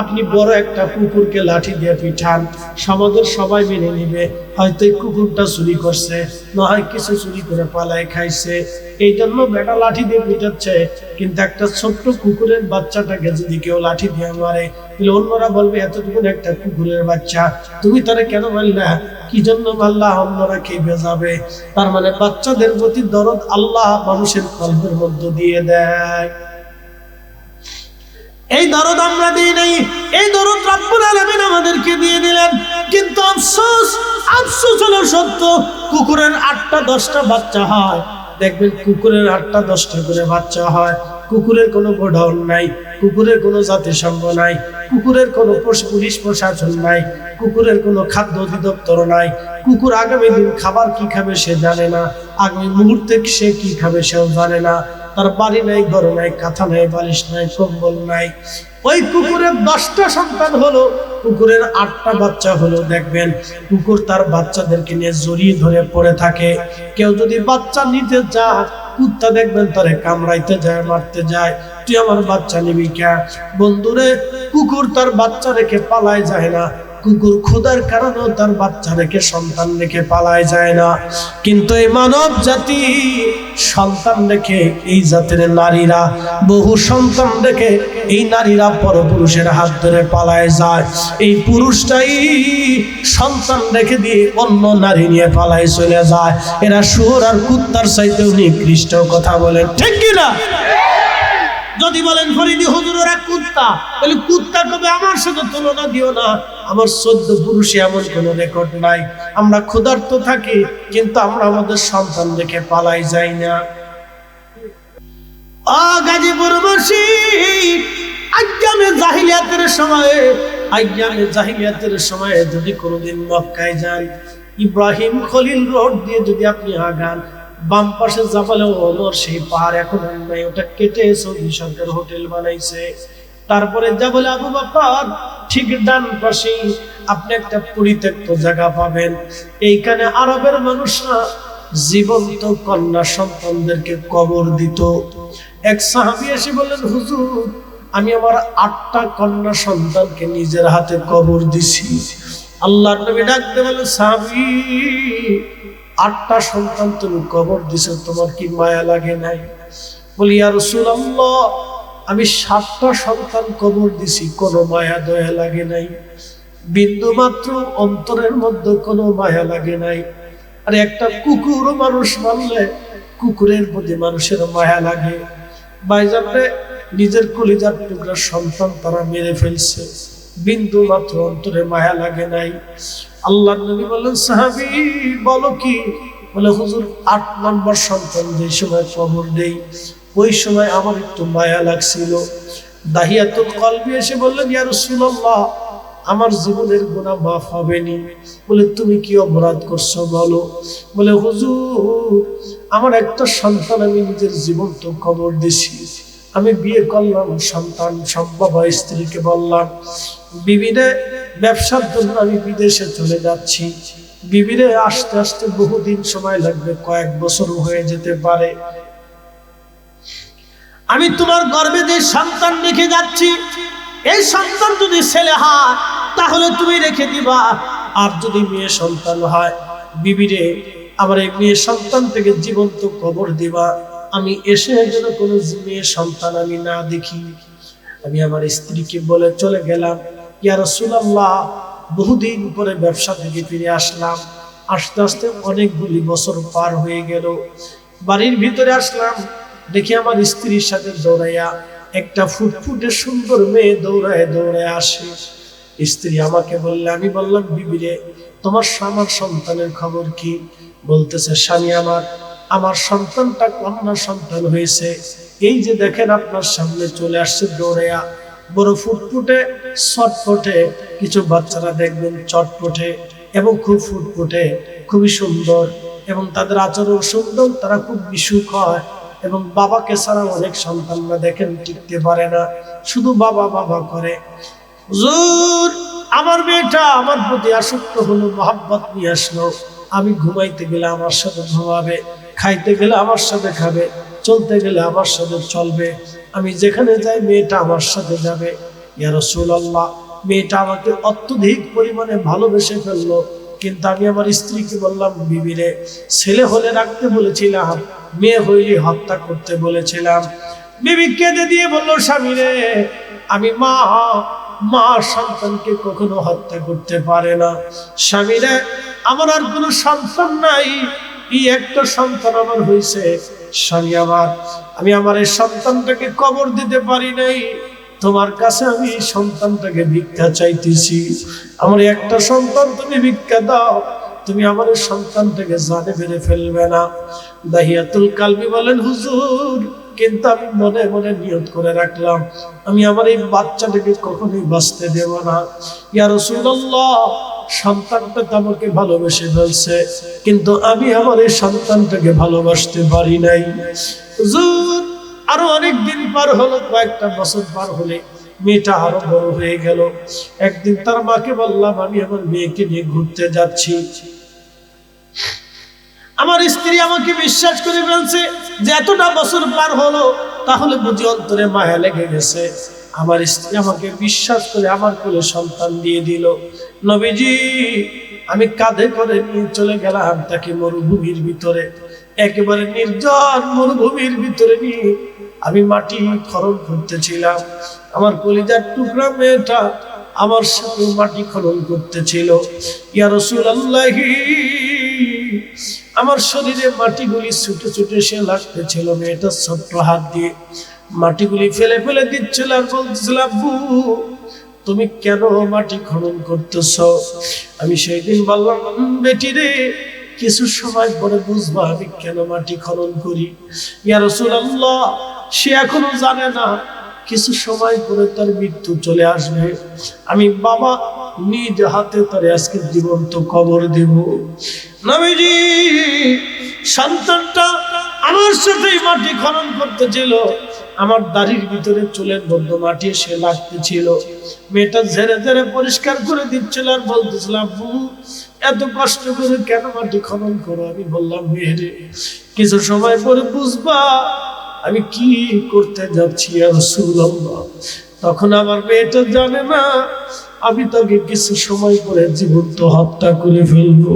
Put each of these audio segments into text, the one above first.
আপনি বড় একটা কুকুরকে লাঠি দিয়ে পিঠান, সমাজের সবাই মেনে নিবে, হয়তো এই কুকুরটা চুরি করছে, না হয় কিছু চুরি করে পালায় খাইছে, এই জন্য বেটা লাঠি দিয়ে পিটাচ্ছে। কিন্তু একটা ছোট্ট কুকুরের বাচ্চাটাকে যদি কেউ লাঠি দিয়ে মারে, তাহলে অন্যরা বলবে এতটুকু একটা কুকুরের বাচ্চা, তুমি তারা কেন মারলা, কি জন্য মারলা, অন্যরা খেয়ে যাবে। তার মানে বাচ্চাদের প্রতি দরদ আল্লাহ মানুষের কল্পের মধ্যে দিয়ে দেয়। এই দরদ আমরা দিই নাই, এই দরদ রব্বুল আলামিন আমাদেরকে দিয়ে দিলেন। কিন্তু আফসোস, আফসোস হলো সত্য, কুকুরের 8টা 10টা বাচ্চা হয়। দেখবেন কুকুরের 8টা 10টা করে বাচ্চা হয়। কুকুরের কোনো গোডাউন নাই, কুকুরের কোনো জাতিসংঘ নাই, কুকুরের কোনো পুলিশ প্রশাসন নাই, কুকুরের কোনো খাদ্য অধিদপ্তর নাই। কুকুর আগামী দিন খাবার কি খাবে সে জানে না, আগামী মুহূর্তে সে কি খাবে সেও জানে না। তার বাড়ি নাই, ঘর নাই, কাঁথা নাই, বালিশ নাই, কম্বল নাই। ওই কুকুরের 10টা সন্তান হলো, কুকুরের 8টা বাচ্চা হলো। দেখবেন কুকুর তার বাচ্চাদেরকে নিয়ে জড়িয়ে ধরে পড়ে থাকে। কেউ যদি বাচ্চা নিতে যায়, কুত্তা দেখবেন তারে কামড়াইতে যায়, মারতে যায়, তুই আমার বাচ্চা নিবি কে? বন্ধুরে, কুকুর তার বাচ্চা রেখে পালায় যায় না। কুকুর ক্ষুধার কারণেও তার বাচ্চা রেখে, সন্তান রেখে পালায় যায় না। কিন্তু এই মানব জাতি সন্তান রেখে, এই জাতের নারীরা বহু সন্তান রেখে, এই নারীরা পরপুরুষের হাত ধরে পালায় যায়। এই পুরুষটাই সন্তান রেখে দিয়ে অন্য নারী নিয়ে পালায় চলে যায়। এরা শুয়োর আর কুত্তার চাইতেও নিকৃষ্ট। কথা বলেন ঠিক কিনা? যদি বলেন ফরিদি হুজুর ওরা কুত্তা, তাহলে কুত্তা কবে আমার সাথে তুলনা দিও না। আমার 14 পুরুষে এমন কোনো রেকর্ড নাই। আমরা ক্ষুধার্ত থাকি, কিন্তু আমরা আমাদের সন্তান রেখে পালাই যাই না। গাজীপুরবাসী, আইয়ামে জাহিলিয়াতের সময়ে যদি কোনোদিন মক্কায় যান, ইব্রাহিম খলিল রোড দিয়ে যদি আপনি আগান, বাম পাশে জাবালে ওমর, সেই পাহাড় এখন নাই, ওটা কেটে সৌদি সরকার হোটেল বানাইছে। তারপরে জাবালে আবু বকর, ঠিক ডান পাশে আপনি একটা পরিত্যক্ত জায়গা পাবেন। এইখানে আরবের মানুষরা জীবন্ত কন্যা সন্তানদেরকে কবর দিত। এক সাহাবী এসে বললেন, হুজুর আমি আমার 8টা কন্যা সন্তানকে নিজের হাতে কবর দিছি। আল্লাহর নবী ডাকতে বললেন, সাহাবী 8টা সন্তান তুমি কবর দিছো, তোমার কি মায়া লাগে নাই? বলি, ইয়া রাসূলুল্লাহ আমি 7টা সন্তান কবর দিছি, কোনো মায়া দয়া লাগে নাই, বিন্দু মাত্র অন্তরের মধ্যে কোনো মায়া লাগে নাই। আর একটা কুকুরও মানুষ মারলে কুকুরের প্রতি মানুষের মায়া লাগে। ভাইজানরে, নিজের কলিজার টুকরা সন্তান তারা মেরে ফেলছে, বিন্দু মাত্র অন্তরে মায়া লাগে নাই। আল্লাহর নবী বললেন, সাহাবী বলো কি? বলে, হুজুর 8 নম্বর সন্তান যে সময় কবর দেই, ওই সময় আমার একটু মায়া লাগছিল। দাহিয়াতুল কলবি এসে বললেন, ইয়া রাসূলুল্লাহ আমার জীবনের গুনাহ মাফ হবে নি। বলে, তুমি কি অপরাধ করছো বলো? বলে, হুজুর আমার একটা সন্তান আমি নিজের জীবন্ত কবর দিছি। আমি বিয়ে করলাম, সন্তান সম্ভব হয়, স্ত্রীকে বললাম বিবিরে ব্যবসার জন্য আমি বিদেশে চলে যাচ্ছি, বিবিরে আসতে আসতে বহুদিন সময় লাগবে, কয়েক বছর হয়ে যেতে পারে। আমি তোমার গর্ভে যে সন্তান রেখে যাচ্ছি, এই সন্তান যদি ছেলে হয় তাহলে তুমি রেখে দিবা, আর যদি মেয়ে সন্তান হয় বিবিরে আমার এই মেয়ে সন্তান থেকে জীবন্ত কবর দিবা। আমি এসে যেন কোনো মেয়ে সন্তান আমি না দেখি। আমি আমার স্ত্রীকে বলে চলে গেলাম, ইয়া রাসূলুল্লাহ বহুদিন পরে ব্যবসা থেকে ফিরে আসলাম, আস্তে আস্তে অনেকগুলি বছর পার হয়ে গেল। বাড়ির ভিতরে আসলাম, দেখি আমার স্ত্রীর সাথে দৌড়াইয়া একটা ফুটফুটে সুন্দর মেয়ে দৌড়ায় দৌড়ায় আসে। স্ত্রী আমাকে বললে, আমি বললাম, বিবিরে তোমার আমার সন্তানের খবর কি? বলতেছে, স্বামী আমার সন্তানটা কন্যা সন্তান হয়েছে, এই যে দেখেন আপনার সামনে চলে আসছে দৌড়াইয়া। বড় ফুটফুটে চটপটে কিছু বাচ্চারা দেখবেন চটপটে এবং খুব ফুটফুটে, খুবই সুন্দর, এবং তাদের আচরণ সুন্দর, তারা খুব মিশুক হয়, এবং বাবাকে ছাড়া অনেক সন্তানরা দেখেন টিকতে পারে না, শুধু বাবা বাবা করে। হুজুর আমার মেয়েটা আমার প্রতি আসক্ত হলো, মহব্বত নিয়ে আসলো। আমি ঘুমাইতে গেলে আমার সাথে ঘুমাবে, খাইতে গেলে আমার সাথে খাবে, চলতে গেলে আমার সাথে চলবে, আমি যেখানে যাই মেয়েটা আমার সাথে যাবে। ইয়া রাসূলুল্লাহ, মেয়েটা আমাকে অত্যধিক পরিমাণে ভালোবেসে ফেললো, কিন্তু আমি আমার স্ত্রীকে বললাম, বিবিরে ছেলে হলে রাখতে বলেছিলাম, মেয়ে হইলে হত্যা করতে বলেছিলাম। বিবি কেঁদে দিয়ে বলল, স্বামী রে, আমি মা সন্তানকে কখনো হত্যা করতে পারে না। স্বামী রে, আমার আর কোনো সন্তান নাই, এই একটা সন্তান আমার হয়েছে। স্বামী আমার, আমি আমার এই সন্তানটাকে কবর দিতে পারি নাই, তোমার কাছে আমি সন্তানটাকে ভিক্ষা চাইতেছি। আমার একটা সন্তান তুমি ভিক্ষা দাও, তুমি আমার সন্তানটাকে জানে মেরে ফেলবে না। দাহিয়াতুল কালবি বলেন, হুজুর, কিন্তু আমি মনে মনে নিয়ত করে রাখলাম, আমি আমার এই বাচ্চাটাকে কখনোই বাঁচতে দেব না। ইয়া রাসূলুল্লাহ, সন্তানটা তো আমাকে ভালোবেসে ফেলছে, কিন্তু আমি আমার এই সন্তানটাকে ভালোবাসতে পারি নাই। হুজুর, আরো অনেক দিন পার হলো, কয়েকটা বছর পার হলে মেয়েটা আরো বড় হয়ে গেল। একদিন তার মাকে বললাম, আমি আমার মেয়েকে নিয়ে ঘুরতে যাচ্ছি। আমার স্ত্রী আমাকে বিশ্বাস করে ফেলছে যে এতটা বছর পার হলো, তাহলে বুঝি অন্তরে মায়া লেগে গেছে। আমার স্ত্রী আমাকে বিশ্বাস করে আমার কোলে সন্তান দিয়ে দিল। নবীজি, আমি কাঁধে করে নিয়ে চলে গেলাম তাকে মরুভূমির ভিতরে, একেবারে নির্জন মরুভূমির ভিতরে নিয়ে আমি মাটি খনন করতেছিলাম। আমার কলিজার টুকরা মেয়েটা আমার সাথে মাটি খনন করতেছিল। ইয়া রাসূলুল্লাহ, আমার শরীরে মাটিগুলি ছুটে ছুটে সে লাগতেছিল। মেয়েটা ছোট্ট হাত দিয়ে মাটিগুলি ফেলে ফেলে দিচ্ছিল আর বলতেছিল, আব্বু, তুমি কেন মাটি খনন করতেছ? আমি সেই দিন বললাম, বেটি রে, কিছু সময় পরে বুঝবা আমি কেন মাটি খনন করি। ইয়া রাসূলুল্লাহ, সে এখনো জানে না, কিছু সময় পরে তার মৃত্যু চলে আসবে। আমি বাবা নিজ হাতে তার আজকে জীবন্ত কবর দেব। নবীজি, সন্তানটা আমার সাথেই মাটি খনন করতেছিল, আমার দাড়ির ভিতরে চুলের মধ্যে মাটি এসে লাগতেছিল। মেয়েটা ঝেড়ে ঝেড়ে পরিষ্কার করে দিচ্ছিল আর বলতেছিল, আব্বু, এত কষ্ট করে কেন মাটি খনন করো? আমি বললাম, মেয়েরে, কিছু সময় পরে বুঝবা আমি কি করতে যাচ্ছি। ইয়া রাসূলুল্লাহ, তখন আমার মেয়েটা জানে না আমি তাকে কিছু সময় পরে জীবন্ত হত্যা করে ফেলবো।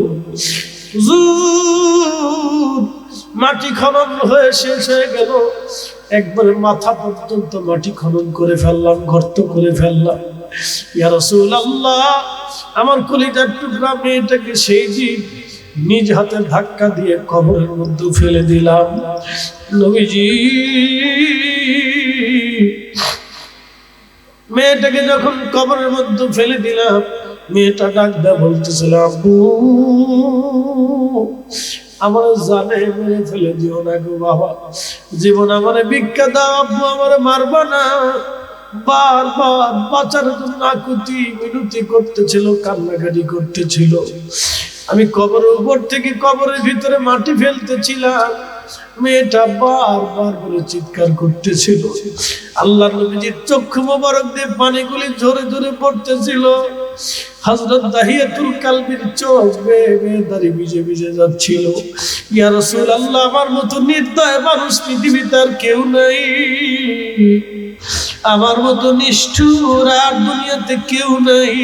মাটি খনন হয়ে শেষ হয়ে গেল, একবারে মাথা পর্যন্ত মাটি খনন করে ফেললাম, গর্ত করে ফেললাম। ইয়া রাসূলুল্লাহ, আমার কলিজার টুকরা মেয়েটাকে সেই দিন নিজ হাতে ধাক্কা দিয়ে কবরের মধ্যে ফেলে দিলাম। নবীজি, মেয়েটাকে যখন কবরের মধ্যে ফেলে দিলাম, মেয়েটা ডাক দেয়া বলতেছিল, আব্বু, আমার জানে মেরে ফেলে দিও না গো বাবা, জীবন আমারে ভিক্ষা দাও, আব্বু আমারে মারবা না। বারবার বাঁচার জন্য আকুতি মিনতি করতেছিল, কান্নাকাটি করতেছিল। আমি কবরের উপর থেকে কবরের ভিতরে মাটি ফেলতেছিলাম, মেয়েটা বারবার করে চিৎকার করতেছিল। আল্লাহর নবীজির চক্ষু মোবারক দিয়ে পানিগুলি ঝরে ঝরে পড়তেছিল। হযরত দাহিয়াতুল কালবির চোখ বেয়ে বেয়ে দাঁড়িয়ে ভিজে ভিজে যাচ্ছিল। ইয়া রাসূলুল্লাহ, আমার মতো নির্দয় মানুষ পৃথিবীতে আর কেউ নাই, আমার মতো নিষ্ঠুর আর দুনিয়াতে কেউ নাই,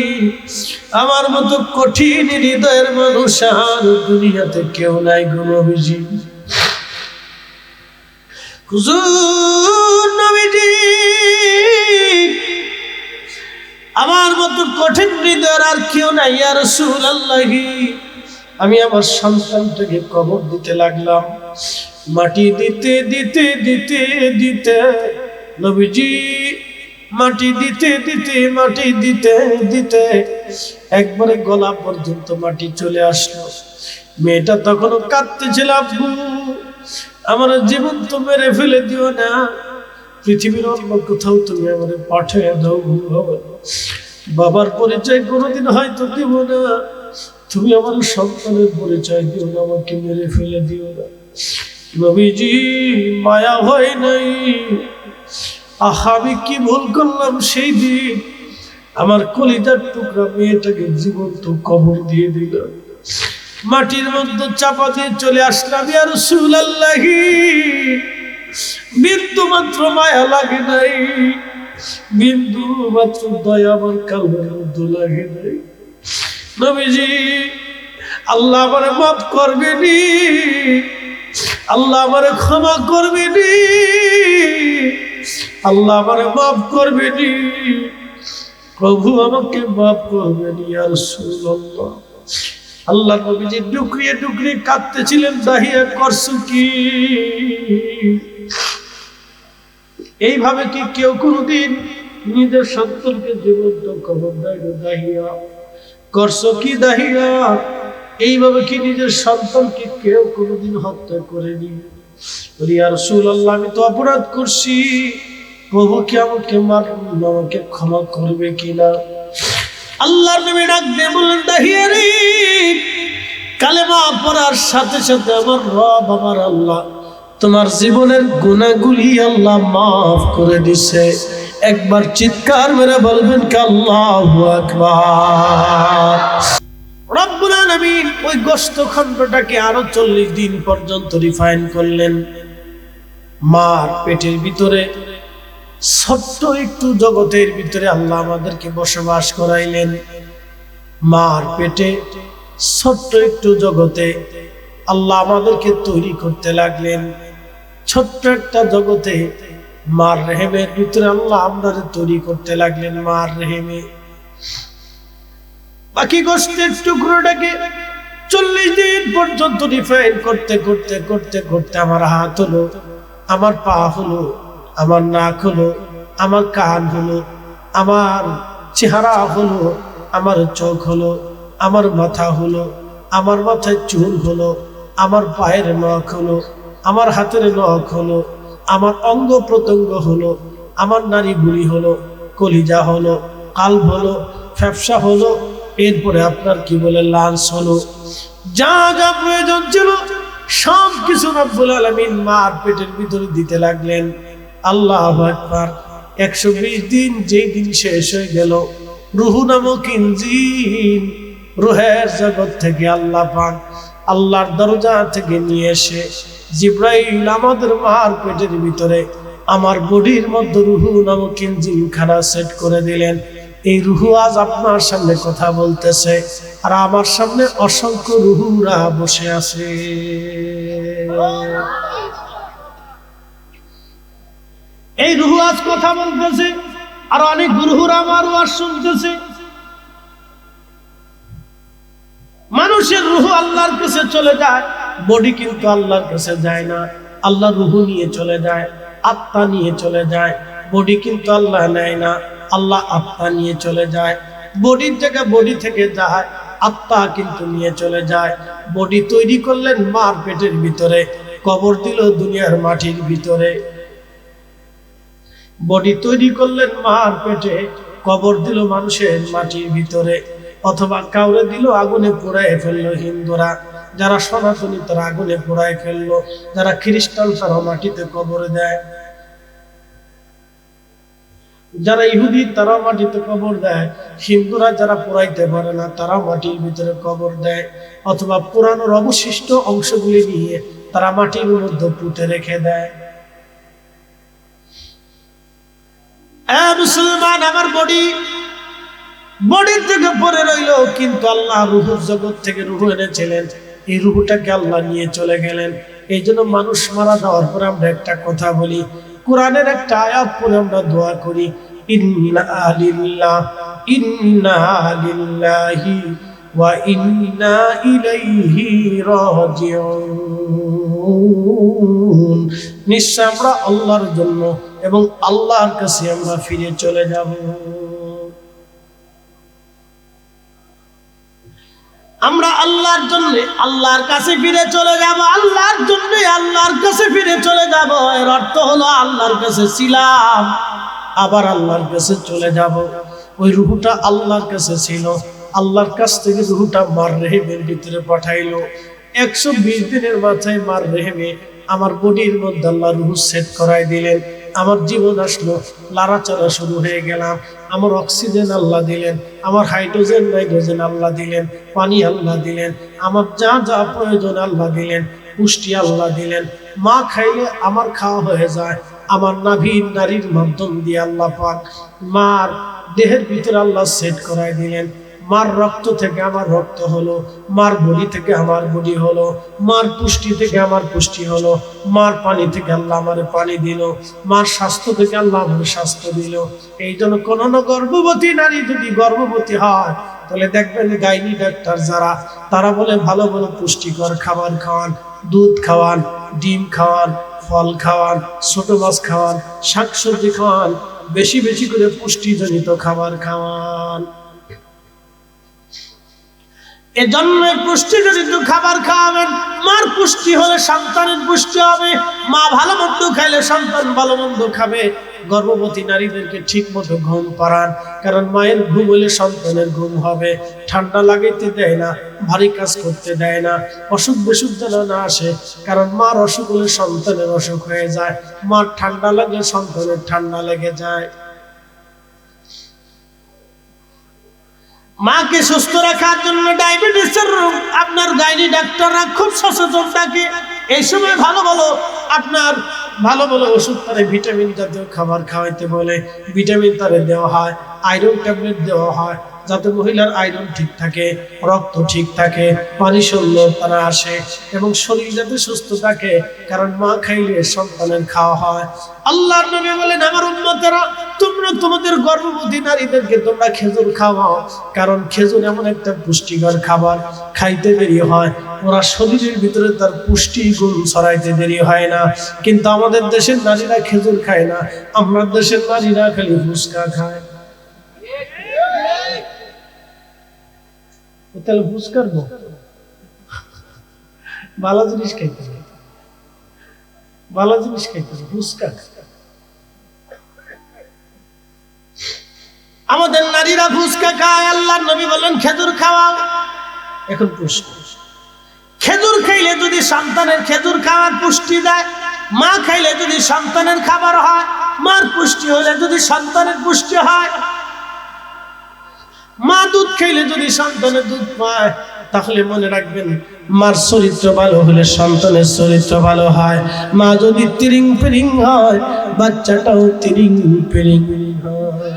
আমার মতো কঠিন হৃদয়ের মানুষ আর দুনিয়াতে কেউ নাই গো নবীজি। হুজুর নবীজি, আমার মতো কঠিন হৃদয়ের আর কেউ নাই ইয়া রাসূলুল্লাহ। আমি আমার সন্তানটাকে কবর দিতে লাগলাম, মাটি দিতে দিতে দিতে দিতে নবীজি, মাটি দিতে দিতে মাটি দিতে দিতে একবারে গলা পর্যন্ত মাটি চলে আসলো। মেয়েটা তখনও কাঁদতেছিল, আব্বু, আমার জীবন তো মেরে ফেলে দিও না, পৃথিবীর অন্য কোথাও তুমি আমাদের পাঠিয়ে দাও। বাবার পরিচয় কোনোদিন হয়তো দিব না, তুমি আমার সন্তানের পরিচয় দিও না, আমাকে মেরে ফেলে দিও না। নবীজি, মায়া হয় নাই। আহা, আমি কি ভুল করলাম সেই দিন, আমার কলিজার টুকরা মেয়েটাকে জীবন্ত কবর দিয়ে দিলাম, মাটির মধ্যে চাপা দিয়ে চলে আসলাম। ইয়া রাসূলুল্লাহ, বিন্দু মাত্র মায়া লাগে নাই, বিন্দু মাত্র দয়া আমার কালবের মধ্যে লাগে নাই। নবীজি আল্লাহ আমারে মাফ করবেনি, আল্লাহ আমারে ক্ষমা করবেনি, আল্লাহ আমারে মাফ করবেনি, প্রভু আমাকে মাফ করবেনি ইয়া রাসূলুল্লাহ। আল্লাহ নবীজি ডুকরিয়ে ডুকরিয়ে কাঁদতেছিলেন, দাহিয়া করছো কি? এইভাবে কি কেউ কোনদিন নিজের সন্তানকে জীবন্ত খবর দেয়? দাহিয়া করছো কি? দাহিয়া এইভাবে কি নিজের সন্তানকে কেউ কোনদিন হত্যা করেনি? ইয়া রাসূলুল্লাহ আমি তো অপরাধ করছি, প্রভু কি আমাকে মাফ, আমাকে ক্ষমা করবে কিনা? আল্লাহর নবী ডাক দিয়ে বললেন, দাহিয়া রে, কালেমা পড়ার সাথে সাথে আমার রব আমার আল্লাহ তোমার জীবনের গুনাহগুলি আল্লাহ মাফ করে দিছে। একবার চিৎকার মেরে বলবেন কি আল্লাহু আকবার। রব্বুল আলামিন ওই গোশত খণ্ডটাকে আরো 40 দিন পর্যন্ত রিফাইন করলেন। মার পেটের ভিতরে ছোট্ট একটু জগতের ভিতরে আল্লাহ আমাদেরকে বসবাস করাইলেন। মার পেটে ছোট্ট একটু জগতে আল্লাহ আমাদেরকে তৈরি করতে লাগলেন। ছোট্ট একটা জগতে মার রেহেমের ভিতরে আল্লাহ আমাদের তৈরি করতে লাগলেন। মার রেহেমে বাকি গোশতের টুকরোটাকে 40 দিন পর্যন্ত রিফাইন করতে করতে করতে করতে আমার হাত হলো, আমার পা হলো, আমার নাক হলো, আমার কান হলো, আমার চেহারা হলো, আমার চোখ হলো, আমার মাথা হলো, আমার মাথায় চুল হলো, আমার পায়ের নখ হলো, আমার হাতের নখ হলো, আমার অঙ্গ প্রত্যঙ্গ হলো, আমার নাড়ি ভুঁড়ি হলো, কলিজা হলো, কাল্ব হলো, ফ্যাপসা হলো, এরপরে আপনার কি বলে লাঞ্চ হলো। যা যা প্রয়োজন ছিল সব কিছু রব্বুল আলামিন মার পেটের ভিতরে দিতে লাগলেন। আল্লাহু আকবার। 120 দিন যেই দিন শেষ হয়ে গেল, রুহু নামক ইঞ্জিন রুহের জগৎ থেকে আল্লাহ পাক আল্লাহর দরজা থেকে নিয়ে এসে জিব্রাইল আমাদের মার পেটের ভিতরে আমার বডির মধ্যে রুহু নামক ইঞ্জিন খানা সেট করে দিলেন। এই রুহু আজ আপনার সামনে কথা বলতেছে, আর আমার সামনে অসংখ্য রুহুরা বসে আছে। এই রুহু আজ কথা বলতেছে, আর অনেক রুহুরা আমার ওয়াজ শুনতেছে। মানুষের রুহু আল্লাহর কাছে চলে যায়, বডি কিন্তু আল্লাহর কাছে যায় না। আল্লাহ রুহু নিয়ে চলে যায়, আত্মা নিয়ে চলে যায়, বডি কিন্তু আল্লাহ নেয় না। আল্লাহ আত্মা নিয়ে চলে যায়, বডির জায়গায় বডি থেকে যায়, আত্মা কিন্তু নিয়ে চলে যায়। বডি তৈরি করলেন মার পেটের ভিতরে, কবর দিল দুনিয়ার মাটির ভিতরে। বডি তৈরি করলেন মার পেটে, কবর দিল মানুষের মাটির ভিতরে, অথবা কাউরে দিল আগুনে পোড়ায় ফেললো। হিন্দুরা যারা সনাতনী তারা আগুনে পোড়ায় ফেললো, যারা খ্রিস্টান তারা মাটিতে কবর দেয়, যারা ইহুদি তারা মাটিতে কবর দেয়, হিন্দুরা যারা পোড়াইতে পারে না তারা মাটির ভিতরে কবর দেয়, অথবা পুরানোর অবশিষ্ট অংশগুলি নিয়ে তারা মাটির মধ্যে পুঁতে রেখে দেয়। মুসলমান, আমার বডির থেকে পরে রইল, কিন্তু আল্লাহ রুহুর জগৎ থেকে রুহু এনেছিলেন, এই রুহুটাকে আল্লাহ নিয়ে চলে গেলেন। এই জন্য মানুষ মারা যাওয়ার পরে আমরা একটা কথা বলি, কোরআনের একটা আয়াত পড়ে আমরা দোয়া করি, ইন্না লিল্লাহি ওয়া ইন্না ইলাইহি রাজিউন। নিশ্চয় আমরা আল্লাহর জন্য এবং আল্লাহর কাছে আমরা ফিরে চলে যাব। আমরা আল্লাহর জন্য আল্লাহর কাছে ফিরে চলে যাব, আল্লাহর জন্য আল্লাহর কাছে ফিরে চলে যাব। এর অর্থ হলো আল্লাহর কাছে ছিলাম, আবার আল্লাহর কাছে চলে যাব। ওই রুহুটা আল্লাহর কাছে ছিল, আল্লাহর কাছ থেকে রুহুটা মার রেহেমের ভিতরে পাঠাইলো। 120 দিনের মাথায় মার রেহেমে আমার বডির মধ্যে আল্লাহ রুহু সেট করাই দিলেন। আমার জীবন আসলো, লাড়াচাড়া শুরু হয়ে গেলাম। আমার অক্সিজেন আল্লাহ দিলেন, আমার হাইড্রোজেন নাইট্রোজেন আল্লাহ দিলেন, পানি আল্লাহ দিলেন, আমার যা যা প্রয়োজন আল্লাহ দিলেন, পুষ্টি আল্লাহ দিলেন। মা খাইলে আমার খাওয়া হয়ে যায়, আমার নাভির নারীর মাধ্যম দিয়ে আল্লাহ পাক মার দেহের ভিতরে আল্লাহ সেট করায় দিলেন। মার রক্ত থেকে আমার রক্ত হলো, মার বডি থেকে আমার বডি হলো, মার পুষ্টি থেকে আমার পুষ্টি হলো, মার পানি থেকে আল্লাহ আমার পানি দিল, মার স্বাস্থ্য থেকে আল্লাহ আমার স্বাস্থ্য দিল। এই জন্য কোন গর্ভবতী নারী যদি গর্ভবতী হয় তাহলে দেখবেন গাইনি ডাক্তার যারা, তারা বলে ভালো ভালো পুষ্টিকর খাবার খাওয়ান, দুধ খাওয়ান, ডিম খাওয়ান, ফল খাওয়ান, ছোট মাছ খাওয়ান, শাকসবজি খাওয়ান, বেশি বেশি করে পুষ্টিজনিত খাবার খাওয়ান। এজন্য পুষ্টিজনিত খাবার খাওয়াবেন। মার পুষ্টি হলে সন্তানের পুষ্টি হবে। মা ভালো মন্দ খাইলে সন্তান ভালো মন্দ খাবে। গর্ভবতী নারীদেরকে ঠিক মতো ঘুম পাড়ান, কারণ মায়ের ঘুম হলে সন্তানের ঘুম হবে। ঠান্ডা লাগাইতে দেয় না, ভারী কাজ করতে দেয় না, অসুখ বিসুখ যেন না আসে, কারণ মার অসুখ হলে সন্তানের অসুখ হয়ে যায়। মার ঠান্ডা লাগলে সন্তানের ঠান্ডা লেগে যায়। মাকে সুস্থ রাখার জন্য ডায়াবেটিসের রোগ আপনার গাইনি ডাক্তাররা খুব সচেতন থাকে। এই সময় ভালো ভালো ওষুধ তারে ভিটামিন জাতীয় খাবার খাওয়াইতে বলে। ভিটামিন তারে দেওয়া হয়, আয়রন ট্যাবলেট দেওয়া হয়, যাতে মহিলার আয়রন ঠিক থাকে, রক্ত ঠিক থাকে, পানি শূন্য তারা আসে এবং শরীর যাতে সুস্থ থাকে, কারণ মা খাইলে সন্তানের খাওয়া হয়। আল্লাহর নবী বলেন, আমার উম্মতেরা তোমরা তোমাদের গর্ভবতী নারীদেরকে তোমরা খেজুর খাওয়াও, কারণ খেজুর এমন একটা পুষ্টিকর খাবার, খাইতে দেরি হয়, ওরা শরীরের ভিতরে তার পুষ্টি গুণ ছড়াইতে দেরি হয় না। কিন্তু আমাদের দেশের নারীরা খেজুর খায় না, আমরা দেশের নারীরা খালি ফুচকা খায়। তাহলে ফুচকার ভালো জিনিস খাইতে, ভালো জিনিস খাইতে ফুচকা। আমাদের নারীরা ফুচকা খায়, আল্লাহর নবী বলেন খেজুর খাওয়াও। এখন প্রশ্ন, খেজুর খাইলে যদি সন্তানের খেজুর খাওয়ার পুষ্টি দেয়, মা খাইলে যদি সন্তানের খাবার হয়, মার পুষ্টি হলে যদি সন্তানের পুষ্টি হয়, মা দুধ খাইলে যদি সন্তানের দুধ পায়, তাহলে মনে রাখবেন মার চরিত্র ভালো হলে সন্তানের চরিত্র ভালো হয়। মা যদি তিরিং পিরিং হয়, বাচ্চাটাও তিরিং পিরিং হয়।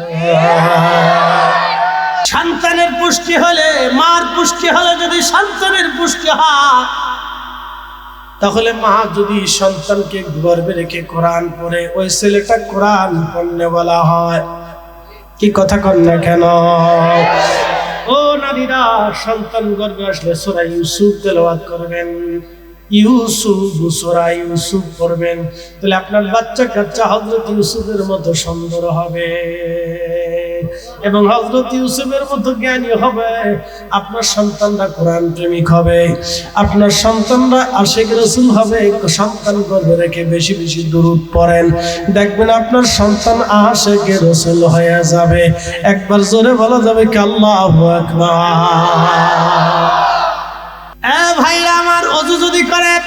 সন্তানের পুষ্টি হলে, মার পুষ্টি হলে যদি সন্তানের পুষ্টি হয়, তাহলে মা যদি সন্তানকে গর্ভে রেখে কোরআন পড়ে, ওই ছেলেটা কোরআন পড়নে বলা হয়। কি কথা কন না কেন? ও নারীরা, সন্তান গর্ভে আসলে সূরা ইউসুফ তেলাওয়াত করবেন, সূরা ইউসুফ পড়বেন, তাহলে আপনার বাচ্চা কাচ্চা হযরত ইউসুফের মতো সুন্দর হবে এবং হযরত ইউসুফের মতো জ্ঞানী হবে। আপনার সন্তানরা কোরআন প্রেমিক হবে, আপনার সন্তানরা আশিক রাসূল হবে। সন্তান গর্ভে রেখে বেশি বেশি দুরূদ পড়েন, দেখবেন আপনার সন্তান আশিক রাসূল হয়ে যাবে। একবার জোরে বলা যাবে কি আল্লাহু আকবার। ভাইরা আমার, অজু যদি করেন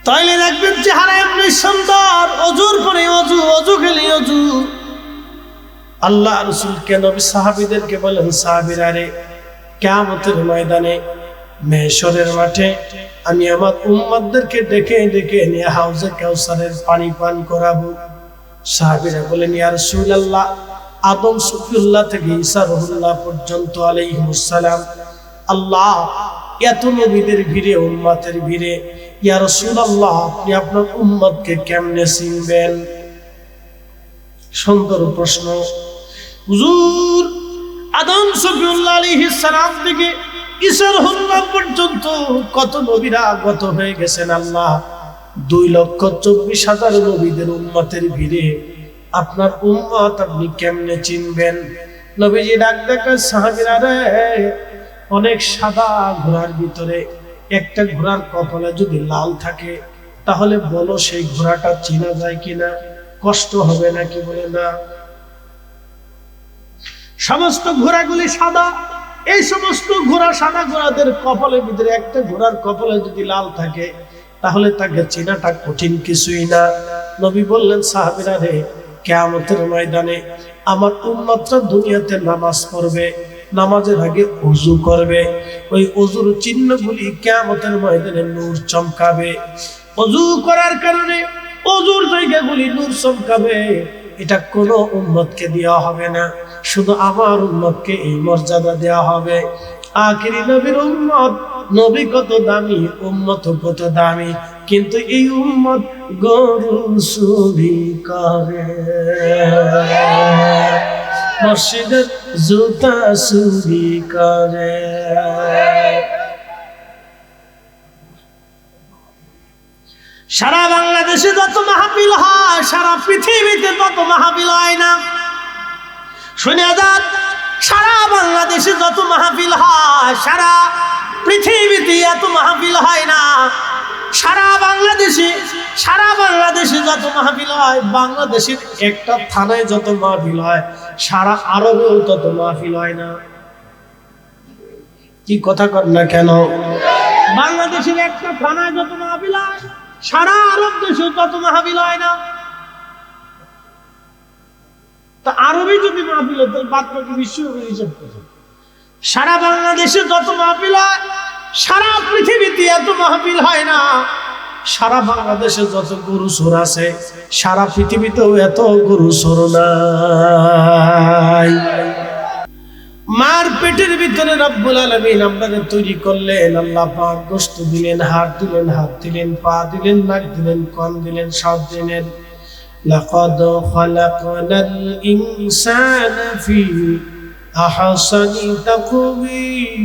তাহলে দেখবেন চেহারা এমনি সুন্দর। অজুর পরে অজু, অজু খেলে অজু। আল্লাহ রাসূলকে নবী সাহাবীদেরকে বলেন, সাহাবীরা রে, কিয়ামতের ময়দানে মেহশরের মাঠে আমি আমার উম্মতদেরকে ডেকে ডেকে নিয়ে হাউজে কাউসারের পানি পান করাবো। সাহাবীরা বলেন, ইয়া রাসূলুল্লাহ, আদম সফিউল্লাহ থেকে ঈসা রুহুল্লাহ পর্যন্ত আলাইহিস সালাম, আল্লাহ এত নবীদের ভিড়ে, উম্মতের ভিড়ে, ইয়া রাসূলুল্লাহ আপনি আপনার উম্মতকে কেমনে চিনবেন? সুন্দর প্রশ্ন। হুজুর, আদম সফিউল্লাহ আলাইহিস সালাম থেকে ঈসা রুহুল্লাহ পর্যন্ত কত নবীরা আগত হয়ে গেছেন আল্লাহ। 2,24,000 নবীদের উম্মতের ভিড়ে আপনার উম্মত আপনি কেমনে চিনবেন? নবীজি ডাক ডাক, সাহাবীরা রে, অনেক সাদা ঘোড়ার ভিতরে একটা ঘোড়ার কপালে যদি লাল থাকে, তাহলে বলো সেই ঘোড়াটা চেনা যায় কিনা, কষ্ট হবে নাকি? বলে না, সমস্ত ঘোড়াগুলি সাদা। এই সমস্ত ঘোড়া, সাদা ঘোড়াদের কপালের ভিতরে একটা ঘোড়ার কপালে যদি লাল থাকে, তাহলে তাকে চেনাটা কঠিন কিছুই না। নবী বললেন, সাহাবীরা রে, কিয়ামতের ময়দানে আমার উম্মতরা দুনিয়াতে নামাজ পড়বে, নামাজের আগে ওযু করবে, ওই ওযুর চিহ্নগুলি কিয়ামতের ময়দানে নূর চমকাবে। ওযু করার কারণে ওজুর জায়গাগুলি নূর চমকাবে, এটা কোনো উম্মতকে দেওয়া হবে না, শুধু আমার উম্মতকে এই মর্যাদা দেওয়া হবে। আখিরি নবীর উম্মত, নবী কত দামি, উম্মত কত দামি, কিন্তু এই উম্মত গরু চুরি করে, মসজিদের জুতা চুরি করে। সারা বাংলাদেশে যত মাহফিল হয়, সারা পৃথিবীতে তত মাহফিল হয় না। শুনে যান, সারা বাংলাদেশে যত মাহফিল হয়, সারা পৃথিবীতে এত মাহফিল হয় না। সারা বাংলাদেশে যত মাহফিল হয়, বাংলাদেশের একটা থানায় যত মাহফিল হয়, সারা আরবেও তত মাহফিল হয় না। কি কথা কর না কেন? বাংলাদেশের একটা থানায় যত মাহফিল হয়, সারা আরব দেশেও তত মাহফিল হয় না। তা আরবে যদি মাহফিল হতো, বাদ বাকি বিশ্ব হিসাব করে সারা বাংলাদেশে যত মাহফিল হয়, সারা পৃথিবীতে এত মাহফিল হয় না। সারা বাংলাদেশে যত গরু চোর আছে, সারা পৃথিবীতেও এত গরু চোর নাই। মার পেটের ভিতরে রব্বুল আলামিন আপনাদের তৈরি করলেন, আল্লাহ পাক গোশত দিলেন, হাড় দিলেন, হাত দিলেন, পা দিলেন, নাক দিলেন, কান দিলেন, সব দিলেন। লাকাদ খালাকনাল ইনসানা ফি আহসানি তাকওয়িম।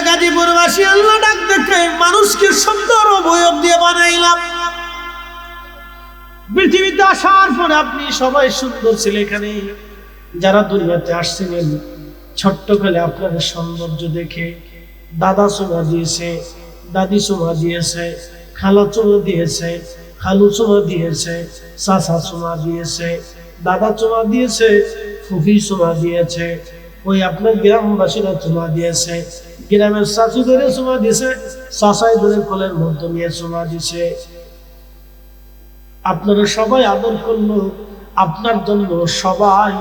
গাজীপুরবাসী আল্লাহ ডাক দেখে মানুষকে সুন্দর অবয়ব দিয়ে বানাইলাম। পৃথিবীতে আসার পরে আপনি সবাই সুন্দর ছিল। এখানে যারা দুনিয়াতে আসছিলেন, ছোট্ট কালে আপনাদের সৌন্দর্য দেখে দাদা চুমা দিয়েছে, দাদি চুমা দিয়েছে, খালা চুমা দিয়েছে, খালু চুমা দিয়েছে, চাচা চুমা দিয়েছে, দাদা চুমা দিয়েছে, ফুফি চুমা দিয়েছে, ওই আপনার গ্রামবাসীরা চুমা দিয়েছে, গ্রামের চাচু ধরে চুমা দিয়েছে, চাচাই ধরে কোলের মধ্যে নিয়ে চুমা দিছে। আপনারা সবাই আদর করলো, আপনার জন্য সবাই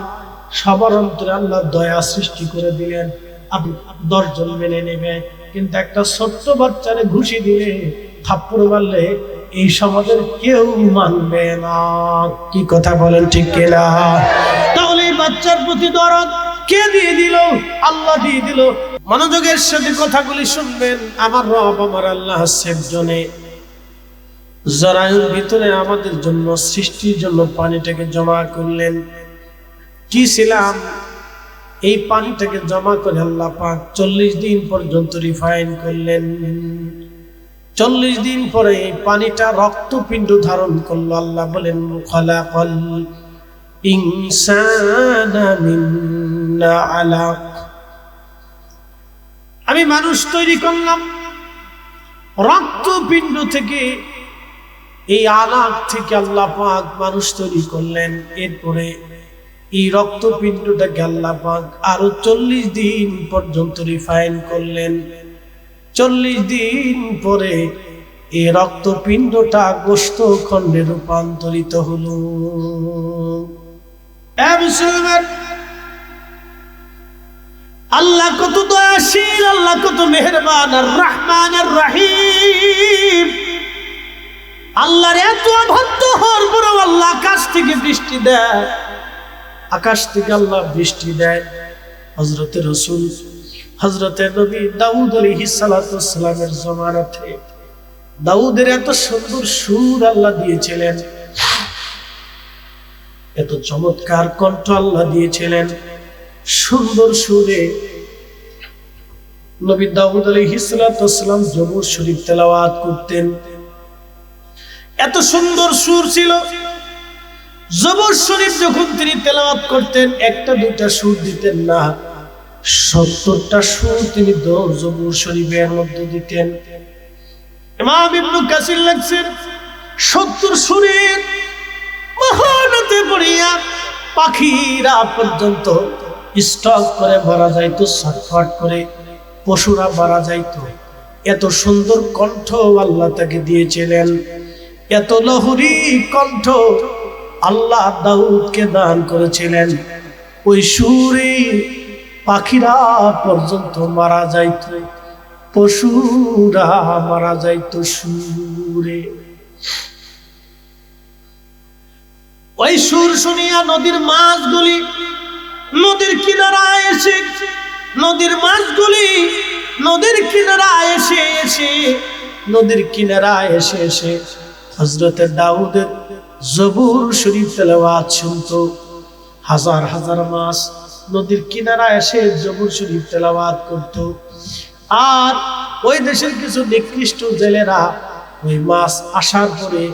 সবার অন্তরে আল্লাহ দয়া সৃষ্টি করে দিলেন। আপনি 10 জন মেনে নেবে, কিন্তু একটা ছোট্ট বাচ্চারে ঘুষি দিলে, থাপ্পড় মারলে এই সমাজের কেউ মানবে না। কি কথা বলেন, ঠিক কিনা? তাহলে এই বাচ্চার প্রতি দরদ কে দিয়ে দিল? আল্লাহ দিয়ে দিল। মনোযোগের সাথে কথাগুলি শুনবেন। আমার রব, আমার আল্লাহ সেবজনে জরায়ুর ভিতরে আমাদের জন্য, সৃষ্টির জন্য পানিটাকে জমা করলেন। কি ছিলাম? এই পানিটাকে জমা করে আল্লাহ পাক 40 দিন পর্যন্ত রিফাইন করলেন। 40 দিন পরে এই পানিটা রক্তপিণ্ড ধারণ করলো। আল্লাহ বলেন, খালাকাল ইনসানা মিন আলাক। আমি মানুষ তৈরি করলাম রক্তপিণ্ড থেকে। এই আলাক থেকে আল্লাহ পাক মানুষ তৈরি করলেন। এরপরে এই রক্তপিণ্ডটাকে আল্লাহ পাক আরো 40 দিন পর্যন্ত রিফাইন করলেন। 40 দিন পরে এই রক্তপিণ্ডটা গোশত খণ্ডে রূপান্তরিত হলো। আল্লাহ কত দয়াশীল, আল্লাহ কত মেহেরবান, আর রহমান আর রহিম। আল্লাহর এত অবাধ্য হওয়ার পরেও আল্লাহ আকাশ থেকে বৃষ্টি দেয়, আকাশ থেকে আল্লাহ বৃষ্টি দেয়। হযরতে রাসূল, হযরতে নবী দাউদ আলাইহিস সালাতু ওয়াস সালামের জামানাতে দাউদের এত সুন্দর সুর আল্লাহ দিয়েছিলেন, এত চমৎকার কণ্ঠ আল্লাহ দিয়েছিলেন। সুন্দর সুরে নবী দাউদ আলাইহিস সালাতু ওয়াস সালাম জবুর শরীফ তেলাওয়াত করতেন। এত সুন্দর সুর ছিল। জবর শরীফ যখন তিনি তেলাওয়াত করতেন, একটা দুইটা সুর দিতেন না, 70টা সুর তিনি জবর শরীফের মধ্যে দিতেন। ইমাম ইবনে কাসির লিখছেন, 70 সুরের মহানতে পড়িয়া পাখিরা পর্যন্ত স্টক করে মারা যাইতো, ছটফট করে পশুরা মারা যাইতো। এত সুন্দর কণ্ঠ আল্লাহ তাকে দিয়েছিলেন, এত লহরী কণ্ঠ আল্লাহ দাউদকে দান করেছিলেন। ওই সুরে পাখিরা পর্যন্ত মারা যাইত। পশুরা মারা যাইতো সুরে। ওই সুর শুনিয়া নদীর মাছগুলি নদীর কিনারায় এসে, নদীর মাছগুলি নদীর কিনারায় এসে এসে নদীর কিনারায় এসে এসে হযরতে দাউদের জবুর শরীফ তেলাওয়াত শুনতো। হাজার হাজার মাছ নদীর কিনারায় এসে জবুর শরীফ তেলাওয়াত করত। আর ওই দেশের কিছু নিকৃষ্ট জেলেরা ওই মাছ আসার পরে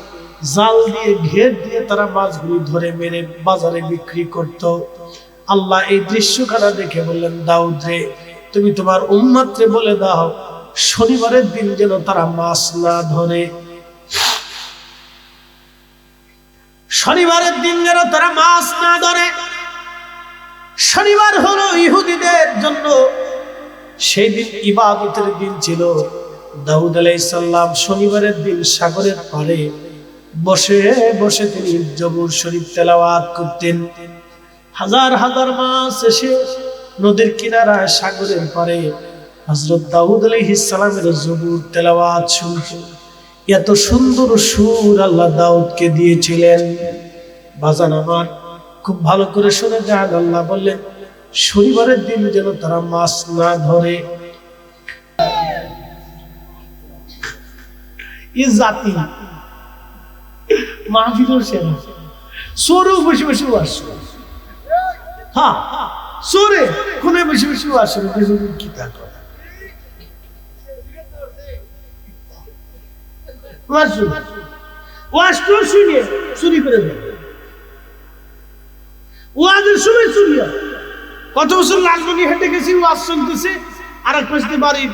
জাল দিয়ে ঘের দিয়ে তারা মাছগুলি ধরে মেরে বাজারে বিক্রি করত। আল্লাহ এই দৃশ্যখানা দেখে বললেন, দাউদ রে, তুমি তোমার উম্মতরে বলে দাও শনিবারের দিন যেন তারা মাছ না ধরে, শনিবারের দিন যেন তারা মাছ না ধরে। শনিবার হলো ইহুদিদের জন্য সেই দিন ইবাদতের দিন ছিল। দাউদ আলাইহিস সালাম শনিবারের দিন সাগরের পাড়ে বসে বসে তিনি জবুর শরীফ তেলাওয়াত করতেন। হাজার হাজার মাছ এসে নদীর কিনারায় সাগরের পাড়ে হযরত দাউদ আলাইহিস সালামের জবুর তেলাওয়াত শুনতেন। এত সুন্দর সুর আল্লাহ দাউদকে দিয়েছিলেন। বাজান আমার খুব ভালো করে শুনে যান, আল্লাহ বললেন শনিবারের দিন যেন তারা মাছ না ধরে। এই জাতি মাহফিলের সেরা সোরেও বসে বসে আসছে। হ্যাঁ, সোরে কোনে বসে বসে আসছে কি তা করে শুনে চুরি করে দেয়। ওয়াজের সময় চুরিয়া কত বছর লালমনি হেঁটে গেছি, ওয়াজ শুনতেছে, আর এক পাশে বাড়ির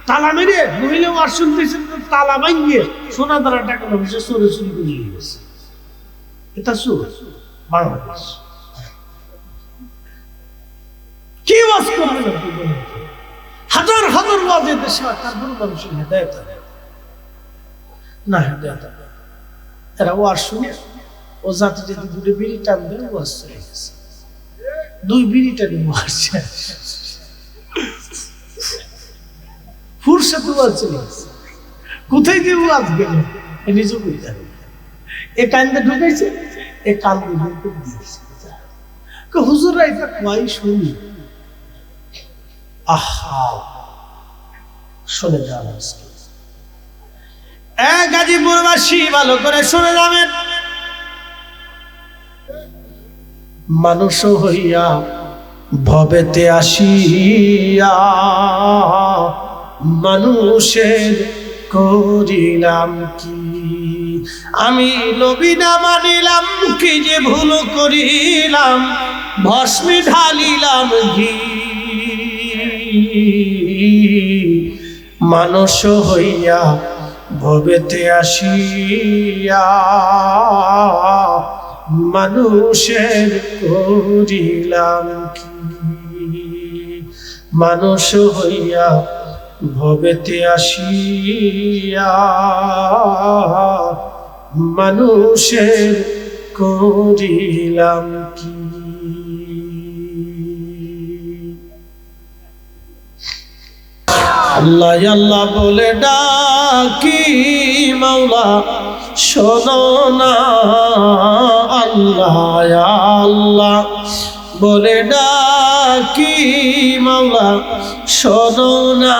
তালা মেরে মহিলা ওয়াজ শুনতেছে, তালা ভাঙিয়ে সোনা দ্বারা টাকা পয়সা চোরে চুরি করে নিয়ে গেছে। এটা চোর বাংলাদেশ। কি ওয়াজ করবে না, হাজার হাজার ওয়াজের দেশে, তারপর মানুষের হেদায়েত না, হেদায়েত এরা ওয়াজ শুনে ও জাতি যদি দুটো বিড়ি টান দেয় ওয়াজ চলে গেছে। দুই বিড়ি টানে ওয়াজ ফুরসত ওয়াজ চলে গেছে। কোথায় যে ওয়াজ গেল নিজে বুঝতে হবে। এ কান্দে ঢুকাইছে, এ কান দিয়ে বের করে দিয়েছে। হুজুররা এটা কয় শুনি, আহা শুনে যান আজকে। গাজীপুরবাসী ভালো করে শুনে যাবেন। মানুষ হইয়া ভবেতে আসিয়া মানুষের করিলাম কি, আমি নবী না মানিলাম, কি যে ভুল করিলাম, ভস্মে ঢালিলাম ঘি। মানুষ হইয়া ভবেতে আসিয়া মানুষের করিলাম কি, মানুষ হইয়া ভবেতে আসিয়া মানুষের করিলাম কি। আল্লাহ আল্লাহ বলে ডাকি মাওলা শোনো না, আল্লাহ আল্লাহ বলে ডাকি মাওলা শোনো না,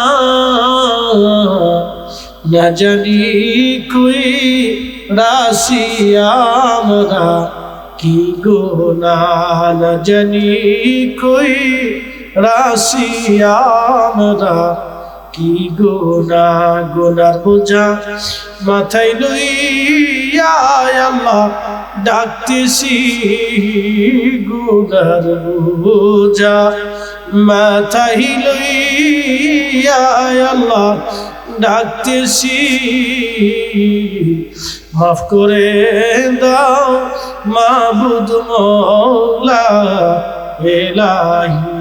না জানি কই রাশিয়া আমরা কি গুনাহ, না জানি কই রাশিয়া আমরা কি গুনাহ, গুনার বোঝা মাথায় লইয়া আল্লাহ ডাকতেছি, গুনার বোঝা মাথায় লইয়া আল্লাহ ডাকতেছি, মাফ করে দাও মাবুদ মওলা ইলাহি।